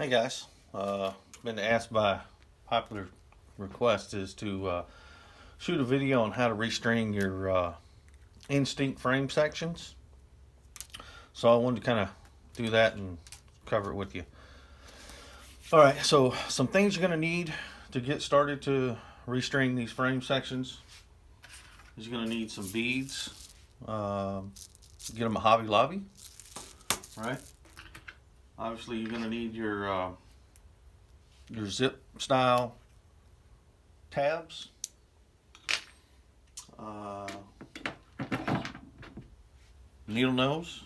Hey guys, been asked by popular request is to shoot a video on how to restring your Instinct frame sections. So I wanted to kind of do that and cover it with you. All right, so some things you're going to need to get started to restring these frame sections is you're going to need some beads. Get them at Hobby Lobby, right? Obviously, you're going to need your zip style tabs, needle nose,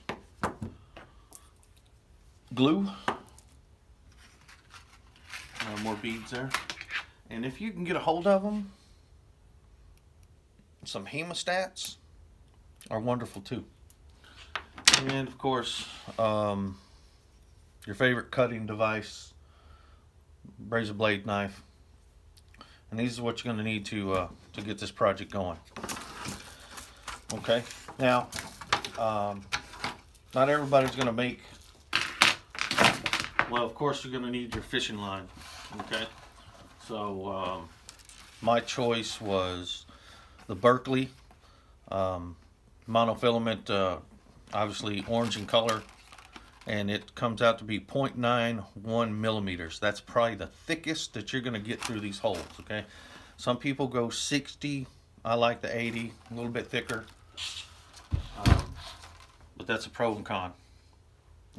glue, more beads there, and if you can get a hold of them, some hemostats are wonderful too. And of course, your favorite cutting device, razor blade knife, and these are what you're going to need to get this project going. Okay, now not everybody's going to make. Well, of course, you're going to need your fishing line. Okay, so my choice was the Berkeley monofilament, obviously orange in color. And it comes out to be 0.91 millimeters. That's probably the thickest that you're going to get through these holes, okay? Some people go 60. I like the 80, a little bit thicker. But that's a pro and con.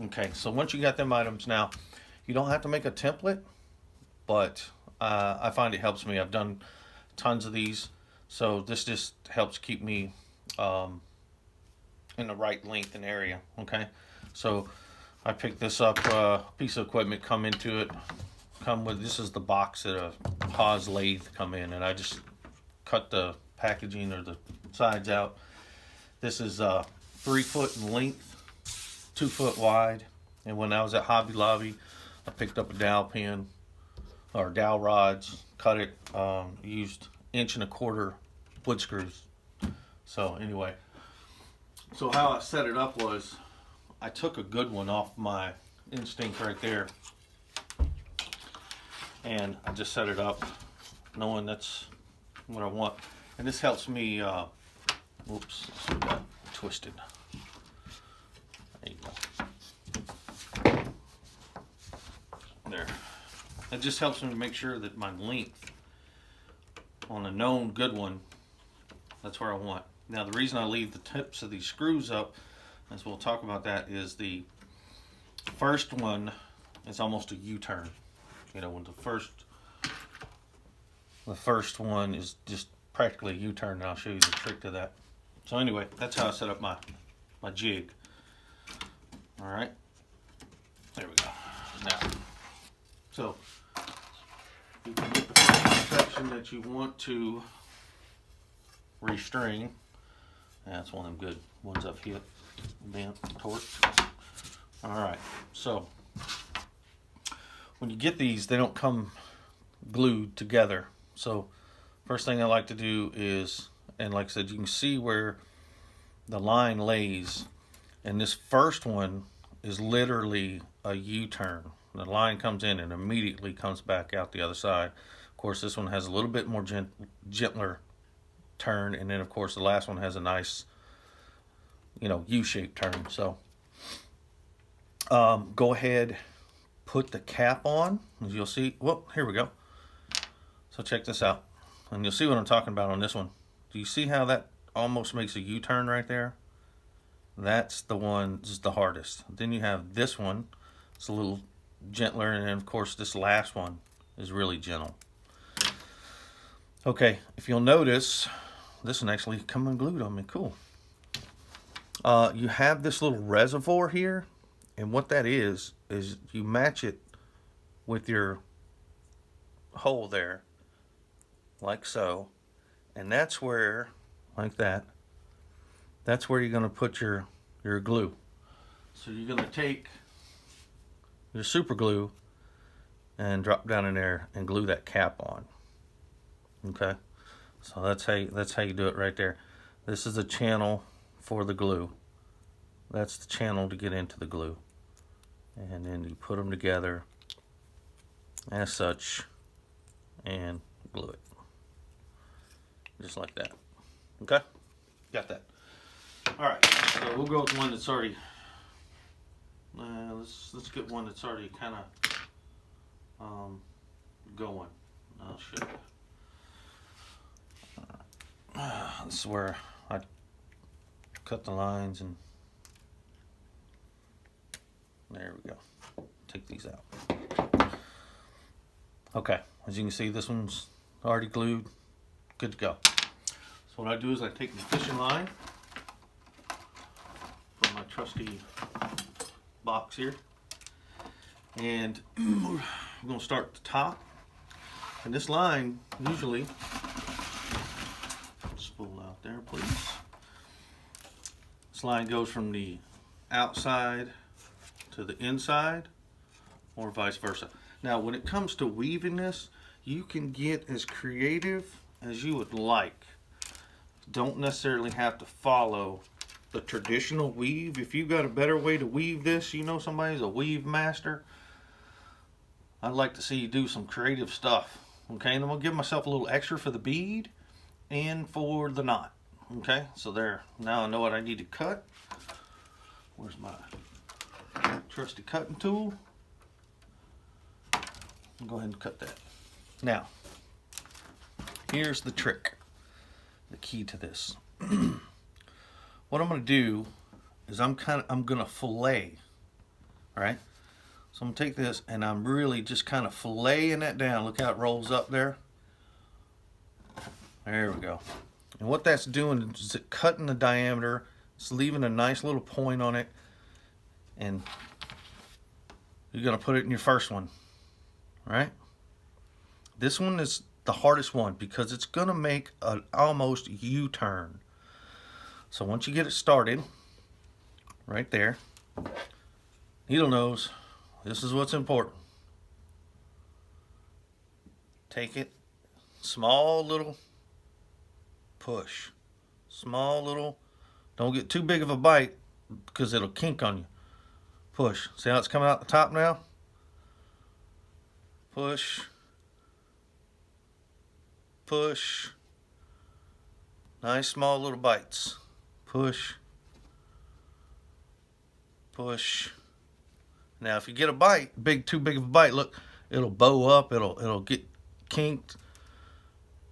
Okay, so once you got them items now, you don't have to make a template, but I find it helps me. I've done tons of these, so this just helps keep me in the right length and area, okay? So I picked this up, piece of equipment, come with, this is the box that a Haas lathe come in, and I just cut the packaging or the sides out. This is 3 foot in length, 2 foot wide, and when I was at Hobby Lobby, I picked up a dowel pin, or dowel rods, cut it, used 1.25 inch wood screws. So anyway, so how I set it up was, I took a good one off my Instinct right there, and I just set it up knowing that's what I want. And this helps me, whoops, this got twisted. There you go. There. It just helps me to make sure that my length on a known good one, that's where I want. Now the reason I leave the tips of these screws up, as we'll talk about that, is the first one is almost a U-turn. You know, when the first one is just practically a U-turn, and I'll show you the trick to that. So anyway, that's how I set up my jig. All right, there we go. Now, so you can get the first section that you want to restring. That's one of them good ones I've hit. Bent, torqued. Alright, so when you get these, they don't come glued together. So first thing I like to do is, and like I said, you can see where the line lays, and this first one is literally a U-turn. The line comes in and immediately comes back out the other side. Of course, this one has a little bit more gentler turn, and then of course the last one has a nice, you know, U-shaped turn. So go ahead, put the cap on, as you'll see. Whoop, here we go. So check this out, and you'll see what I'm talking about on this one. Do you see how that almost makes a U-turn right there? That's the one, this is the hardest. Then you have this one, it's a little gentler, and then of course this last one is really gentle. Okay, if you'll notice, this one actually come unglued on me. Cool. You have this little reservoir here, and what that is you match it with your hole there, like so, and that's where, like that, that's where you're going to put your glue. So you're going to take your super glue and drop down in there and glue that cap on. Okay, so that's how you do it right there. This is the channel for the glue. That's the channel to get into the glue. And then you put them together as such and glue it. Just like that. Okay? Got that. Alright, so we'll go with one that's already, let's get one that's already kind of going. I'll show you. This is where I cut the lines, and there we go. Take these out. Okay, as you can see, this one's already glued. Good to go. So what I do is I take the fishing line from my trusty box here, and we're going to start at the top. And this line usually, spool out there please. This line goes from the outside to the inside, or vice versa. Now when it comes to weaving this, you can get as creative as you would like. Don't necessarily have to follow the traditional weave. If you've got a better way to weave this, you know somebody's a weave master, I'd like to see you do some creative stuff. Okay, and I'm gonna give myself a little extra for the bead and for the knot. Okay, so there, now I know what I need to cut. Where's my trusty cutting tool? I'll go ahead and cut that. Now, here's the trick, the key to this. What I'm gonna do is I'm gonna fillet. All right, so I'm gonna take this and I'm really just kind of filleting that down. Look how it rolls up there. There we go. And what that's doing is it cutting the diameter. It's leaving a nice little point on it, and you're gonna put it in your first one. All right. This one is the hardest one because it's gonna make an almost U-turn. So once you get it started, right there, needle nose, this is what's important. Take it, small little push, small little, don't get too big of a bite because it'll kink on you. Push, see how it's coming out the top now? Push, push, nice small little bites. Push, push. Now if you get a bite, too big of a bite, look, it'll bow up, it'll get kinked.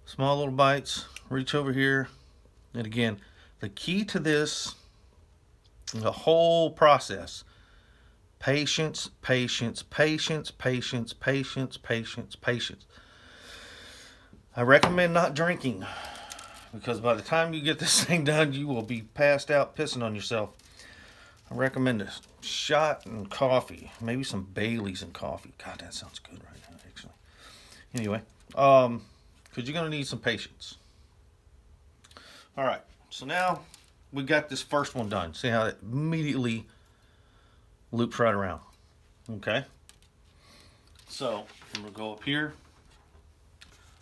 Small little bites, reach over here. And again, the key to this, the whole process, patience, patience, patience, patience, patience, patience, patience. I recommend not drinking, because by the time you get this thing done, you will be passed out pissing on yourself. I recommend a shot and coffee, maybe some Baileys and coffee. God, that sounds good right now, actually. Anyway, because you're going to need some patience. All right, so now we got this first one done. See how it immediately loops right around. Okay, so I'm going to go up here.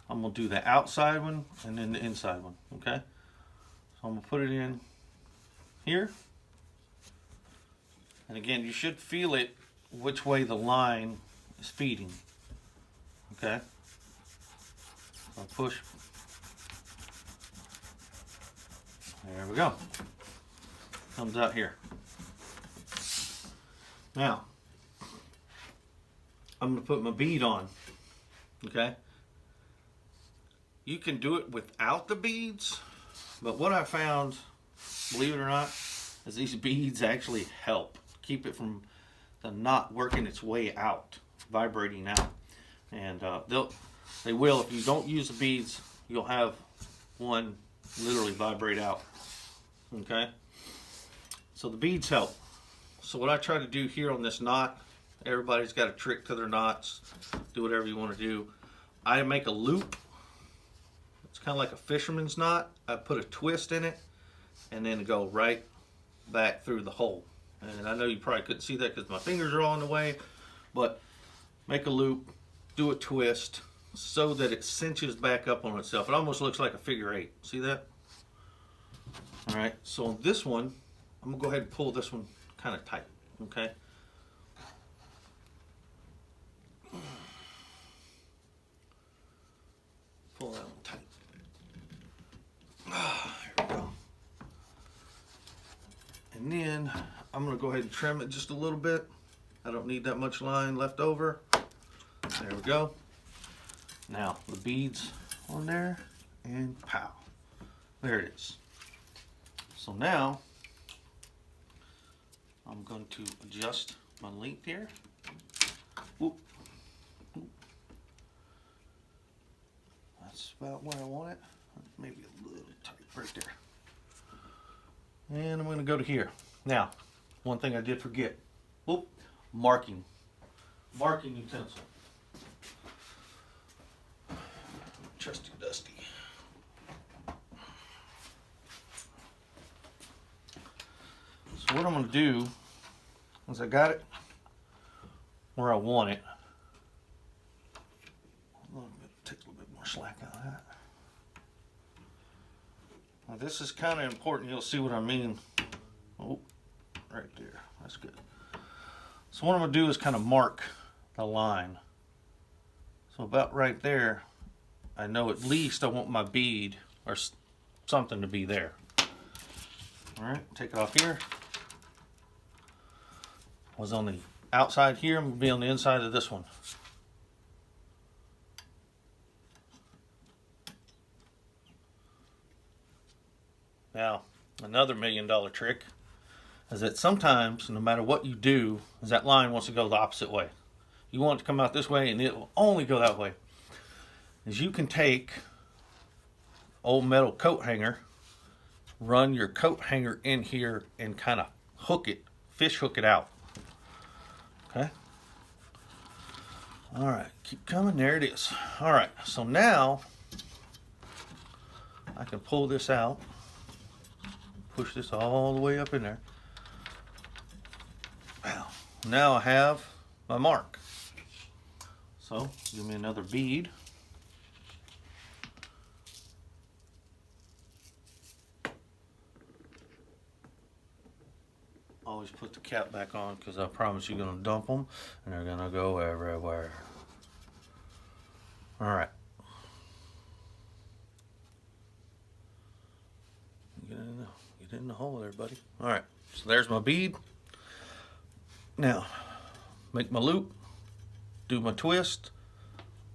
I'm going to do the outside one and then the inside one. Okay, so I'm going to put it in here. And again, you should feel it which way the line is feeding. Okay, I'll push. There we go. Comes out here. Now, I'm going to put my bead on. Okay. You can do it without the beads, but what I found, believe it or not, is these beads actually help keep it from the knot working its way out, vibrating out. And they will, if you don't use the beads, you'll have one literally vibrate out. Okay, so the beads help. So what I try to do here on this knot, everybody's got a trick to their knots, do whatever you want to do. I make a loop. It's kind of like a fisherman's knot. I put a twist in it and then go right back through the hole. And I know you probably couldn't see that because my fingers are all in the way, but make a loop, do a twist so that it cinches back up on itself. It almost looks like a figure eight. See that? All right, so on this one, I'm gonna go ahead and pull this one kind of tight, okay? And I'm gonna go ahead and trim it just a little bit. I don't need that much line left over. There we go. Now the beads on there, and pow, there it is. So now I'm going to adjust my length here. Oop. Oop. That's about where I want it. Maybe a little tight right there. And I'm going to go to here. Now, one thing I did forget. Oop. Marking utensil. Trusty Dusty. So what I'm going to do is I got it where I want it. Take a little bit more slack out of that. Now this is kind of important. You'll see what I mean. Oh, right there. That's good. So what I'm going to do is kind of mark the line. So about right there, I know at least I want my bead or something to be there. All right, take it off here. Was on the outside here, I'm going to be on the inside of this one. Now, another $1 million trick is that sometimes, no matter what you do, is that line wants to go the opposite way. You want it to come out this way and it will only go that way. Is you can take old metal coat hanger, run your coat hanger in here and kind of hook it, fish hook it out. Okay. All right, keep coming. There it is. All right, so now I can pull this out, push this all the way up in there. Wow. Now I have my mark. So give me another bead. Always put the cap back on because I promise you're going to dump them and they're going to go everywhere. All right. Get in the hole there, buddy. All right. So there's my bead. Now, make my loop, do my twist,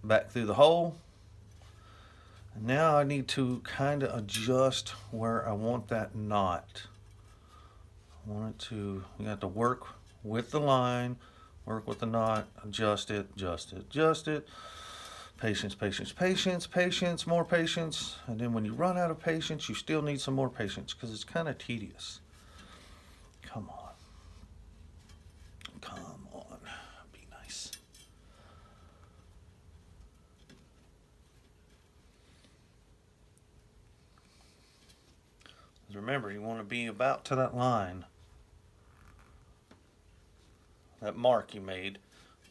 back through the hole. And now I need to kind of adjust where I want that knot. Want it to, you have to work with the line, work with the knot, adjust it, adjust it, adjust it. Patience, patience, patience, patience, more patience. And then when you run out of patience, you still need some more patience because it's kind of tedious. Come on. Come on. Be nice. Remember, you want to be about to that line. That mark you made,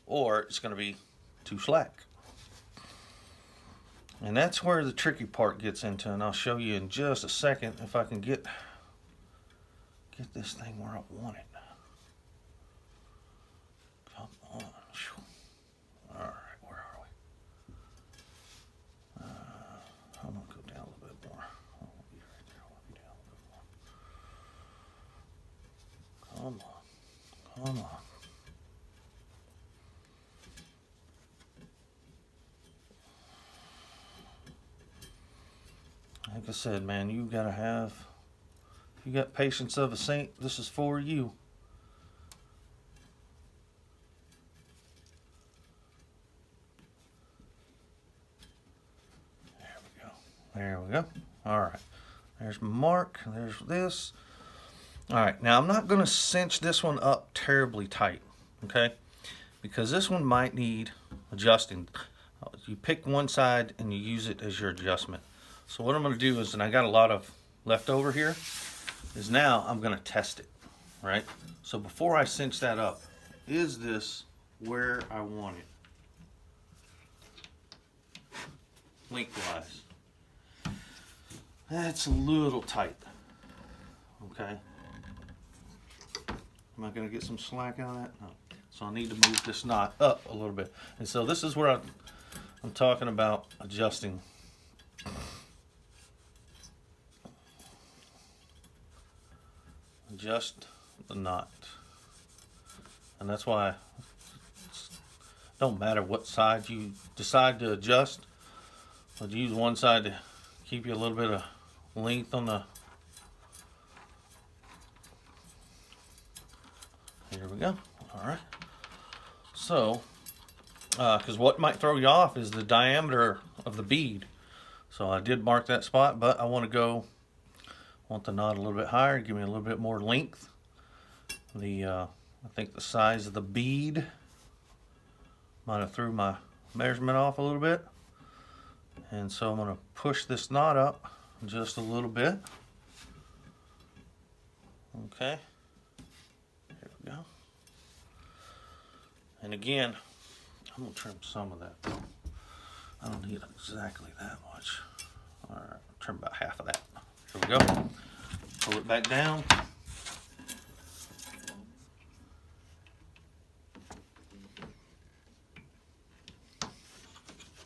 or it's going to be too slack. And that's where the tricky part gets into, and I'll show you in just a second if I can get this thing where I want it. Come on. All right, where are we? I'm going to go down a little bit more. I'll be right there. I'll be down a little more. Come on. Come on. Like I said, man, you got patience of a saint. This is for you. There we go. There we go. All right. There's my mark. There's this. All right. Now, I'm not going to cinch this one up terribly tight, okay? Because this one might need adjusting. You pick one side and you use it as your adjustment. So what I'm going to do is, and I got a lot of left over here, is now I'm going to test it, right? So before I cinch that up, is this where I want it? Lengthwise. That's a little tight, okay? Am I going to get some slack out of that? No. So I need to move this knot up a little bit. And so this is where I'm talking about adjusting. Adjust the knot. And that's why it don't matter what side you decide to adjust, but use one side to keep you a little bit of length on the. Here we go. All right. So, because what might throw you off is the diameter of the bead. So I did mark that spot, but I want the knot a little bit higher, give me a little bit more length. I think the size of the bead might have threw my measurement off a little bit. And so I'm going to push this knot up just a little bit. Okay. Here we go. And again, I'm going to trim some of that though. I don't need exactly that much. All right, trim about half of that. Here we go. Pull it back down.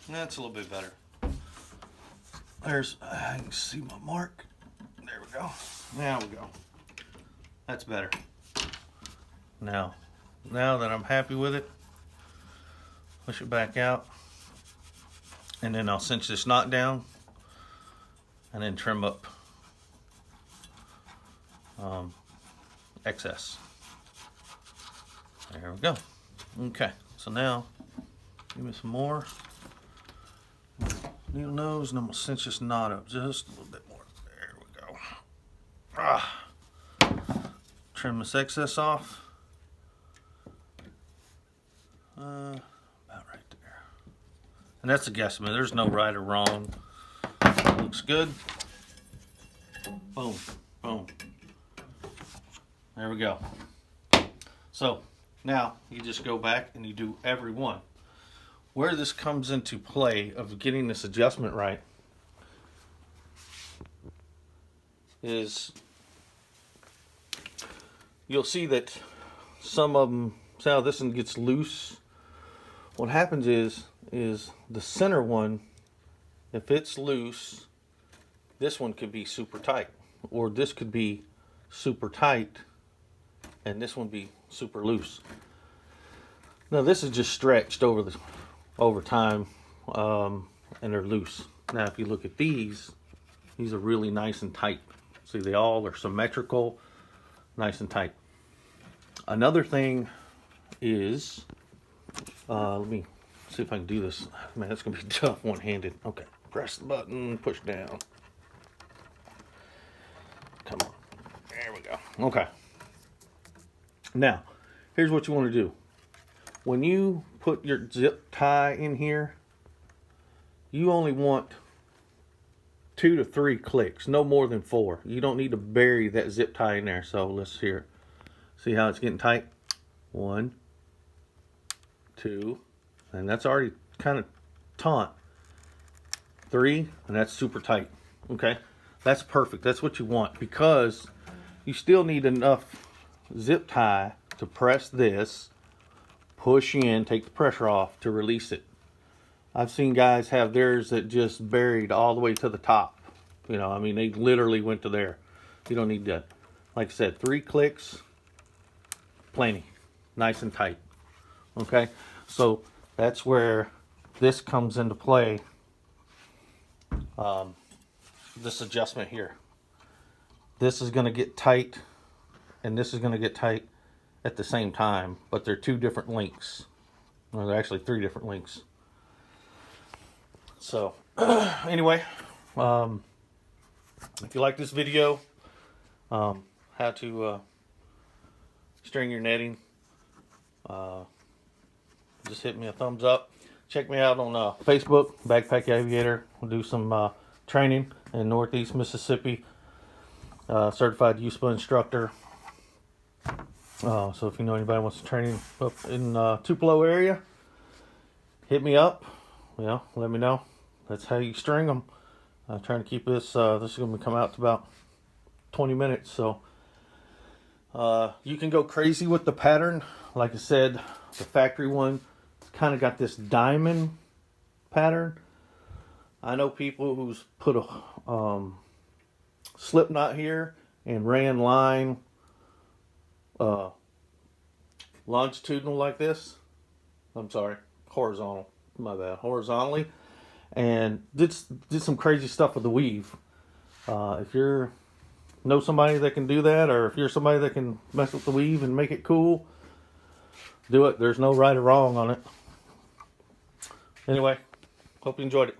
That's a little bit better. I can see my mark. There we go. There we go. That's better. Now that I'm happy with it, push it back out. And then I'll cinch this knot down and then trim up excess. There we go. Okay, so now give me some more needle nose and I'm going to cinch this knot up just a little bit more. There we go. Trim this excess off. About right there. And that's a guesstimate. There's no right or wrong. Looks good. Boom, boom. There we go. So now you just go back and you do every one. Where this comes into play of getting this adjustment right is you'll see that some of them, see how this one gets loose? What happens is the center one, if it's loose, this one could be super tight, or this could be super tight and this one be super loose. Now this is just stretched over time, and they're loose. Now if you look at these are really nice and tight. See, they all are symmetrical, nice and tight. Another thing is, let me see if I can do this. Man, that's gonna be tough one-handed. Okay, press the button, push down. Come on, there we go. Okay. Now, here's what you want to do. When you put your zip tie in here, you only want 2 to 3 clicks, no more than 4. You don't need to bury that zip tie in there. So let's hear. See how it's getting tight? 1, 2, and that's already kind of taut. 3, and that's super tight. Okay, that's perfect. That's what you want, because you still need enough zip tie to press this, push in, take the pressure off to release it. I've seen guys have theirs that just buried all the way to the top. You know, I mean, they literally went to there. You don't need that. Like I said, 3 clicks, plenty, nice and tight. Okay, so that's where this comes into play. This adjustment here. This is going to get tight, and this is going to get tight at the same time, but they're 2 different lengths. Well, they're actually 3 different lengths. So anyway, if you like this video, how to string your netting, just hit me a thumbs up. Check me out on Facebook, Backpack Aviator. We'll do some training in Northeast Mississippi. Certified USPA instructor. So if you know anybody wants to training up in Tupelo area, hit me up. You know, let me know. That's how you string them. I'm trying to keep this. This is going to come out to about 20 minutes. So you can go crazy with the pattern. Like I said, the factory one kind of got this diamond pattern. I know people who's put a slip knot here and ran line longitudinal like this. I'm sorry, horizontal. My bad. Horizontally, and did some crazy stuff with the weave. If you're know somebody that can do that, or if you're somebody that can mess with the weave and make it cool, do it. There's no right or wrong on it. Anyway, hope you enjoyed it.